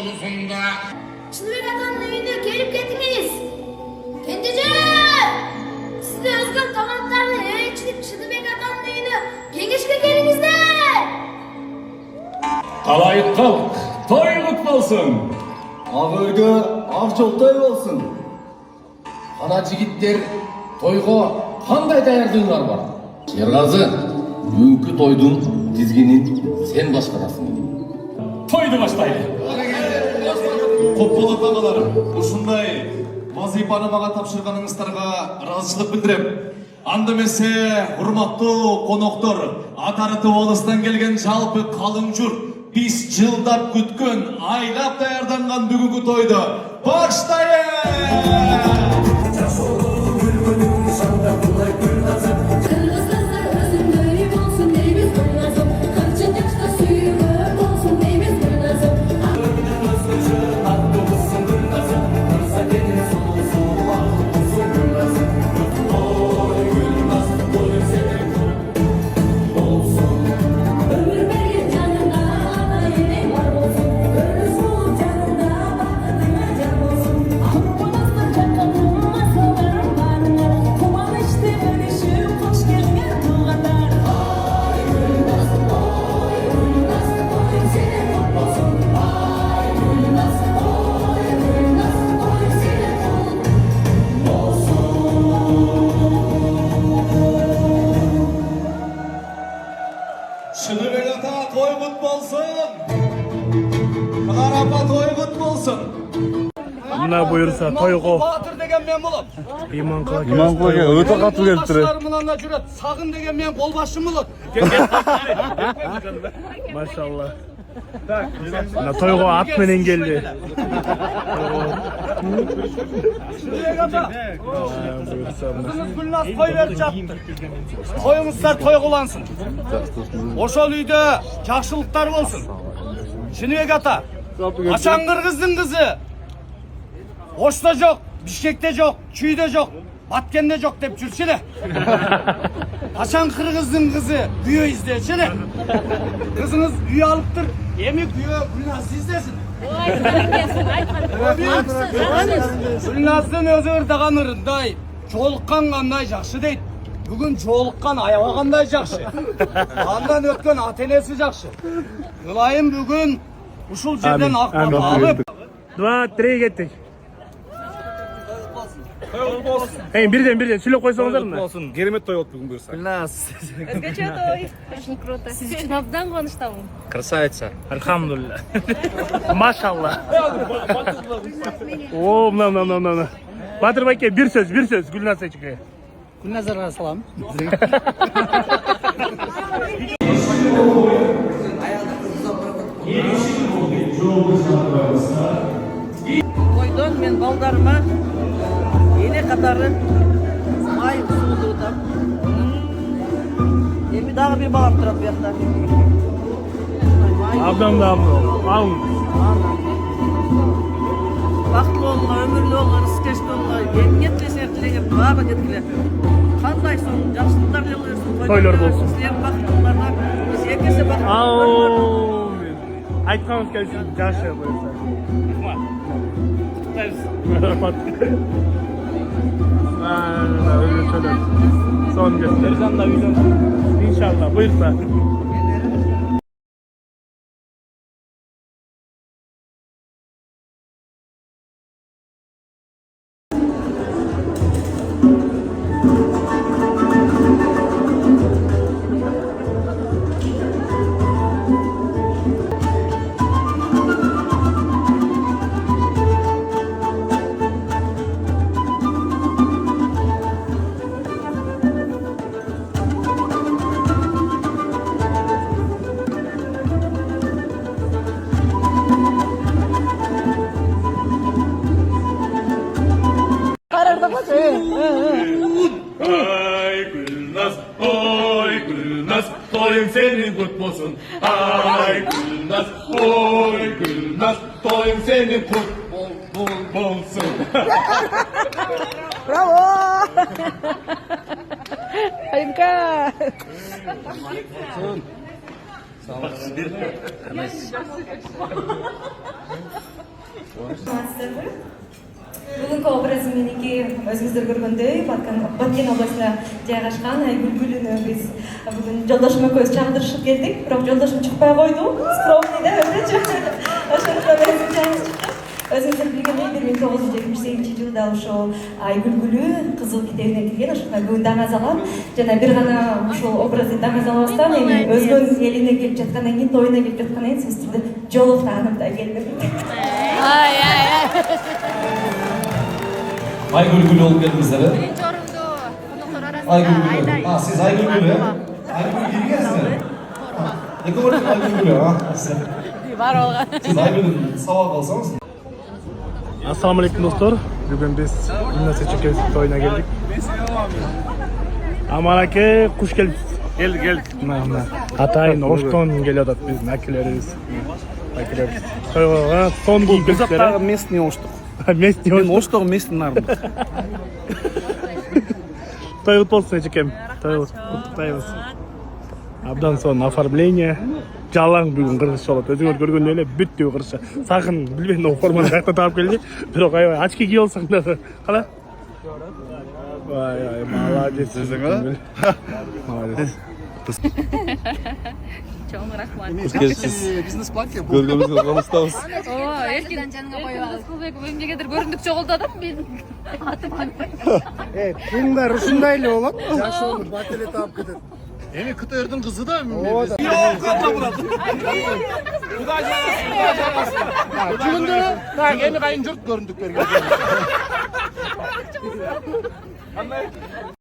ulusunda. Çınarı atanın evine gelip geldiniz. Kendece! Siz de özgür tamamlarla elçilik Çıdıbek atanın evine kengişke gelinizde. Kalayık kalk, toy kutlu olsun. Ağırgı av çok toy olsun. Ana jigitler toyga qanday daярдыгыңар бар? Şergazi, bugünkü toydun dizginin sen başkaraсын. Toydu başlaydı. Көп болот агаларым, ушундай вазыйпаны мага тапшырганыңыздарга ыраазычылык билдирем. Анда эмесе, урматтуу коноктор, атарытып алыстан келген жалпы калың журт, биз жылдап күткөн, айлап даярданган бүгүнкү тойду баштайбыз! Çıdıbek ata toy kutlu olsun. Pınar apa toy kutlu olsun. Mına buyursa toygo Batır degen men bolot. iman kıla өтө катуу келип туруп. Başlarımdan жүрөт. Сагын деген мен колбашчым болот. maşallah. Mına toygo at menen geldi. Çıdıbek ata. Buyursa mına. Kızınız Gülnaz toy berip жатты. Toyuңuzдар той кылансın. Ошол үйдө жакшылыктар болсун. Çıdıbek ata. Açan Kırgızdın kızı. Oş'ta yok, Bişkek'te yok, Çüy'de yok, Batken'de yok deyip жүрсene. Açan Kırgızdın kızı güyo izleyesene. Kızınız güyo alıptır. Emi güyo Gülnaz'ı izlesin. Gülnaz'ın özü ırdagan ırınday. Çoğulukkan kanday jakşı deyt. Bugün çoğulukkan ayağa kanday jakşı. Andan ötken atenesi jakşı. Kılayım bugün uşul жерден akbat alıp. 2-3 kettik. Hey birden söylep koysanızlar mı? Olsun. Керемет той болуп бүгүн буюрса. Өзгөчө той. Очень круто. Сиз үчүн абдан кубанычтамын. Красавица. Elhamdülillah. Maşallah. Oo, mına. Батыр байке bir söz Gülnaz Eçik'e. Gülnaz'a salam. Toydan men baldarıma yine katarı ay usuludum. Emi daha bir balam turap bu yakta. Ablam da alın. Baklı olma, ömürlü olma, rızkeşli olma, emniyet meseleleriyle bağırma getirkiler. Kanday son, yaxşılıklar ne oluyorsun? Toylar olsun. Sizlerin bakımlarına, biz herkese bakımlarına. Amin. Aytkanız gelsin, caşı buyursa. Rahmat. Öyle söyle. Son göster. İnşallah buyursa. Oy Gülnaz, toyun senin kutlu olsun. Ay Gülnaz, oy Gülnaz, toyun senin kutlu olsun. Bravo! Harika! Sağ olasın. Бүгүнкү образым меники өзүңүздөр көргөндөй Баткен областына жайгашкан Айгүлгүлүнү биз бүгүн жолдошум экөөбүз чагылдырышып келдик. Бирок жолдошум чыкпай койду. Скромный да өзүчө. Ошондуктан өзүм чагылдырып чыктым. Өзүңүздөр билгендей 1978-жылда ошол Айгүлгүлү Кызыл китебине кирген. Ошондо бүгүн даңазалап жана бир гана ушул образды даңазалабастан эми өзгөн элине келип жаткандан кийин, тоюна келип жаткандан кийин сөзсүз түрдө жолукту таанып да келдим. Айгүлгүл болып келдіңіздер, ә? Биринчи орунду коноктордор арасында Айгүлгүл. Siz Айгүлгүл, ә? Айгүлгүл келгенсіздер? Екі көрдік Айгүлгүл, ә? бар болгон. Siz Айгүлгүл сабақ алсаңыз? Assalomu alaykum do'stlar. Bugun biz Gulnaz Chekes to'yina keldik. Aman aka, xush kelibsiz. Geldik. Mana Atayin Oshton kelyapti bizning akalarimiz. To'yga son kiyib Бұзақтағы местный оштық. Местный Мен оштығы местный нарын. To'y qutlug' bo'lsin Chekem. To'y qutlaymiz. Abdan son оформление. Жалаң бүгін қырғыз болады. Өзіңіз көргендей эле бүттү қырғызша. Сакын билбейм о форманы каяктан таап келди. Бирок аябай очки кийип алсаң да кала. Ай, молодец. Молодец. Чоң рахмат. Бизнес-планке көргенімізге қамыстамыз. Эркин жаныңа коюп алып. Эмнегедир көрүндүк чогултадым мен. Атым Тыңдар ушундай эле болот. Жаш болуп бат эле таап кетет. Эми КТРдин кызы да Бүгүндө так эми кайын жұрт көрүндүк берген.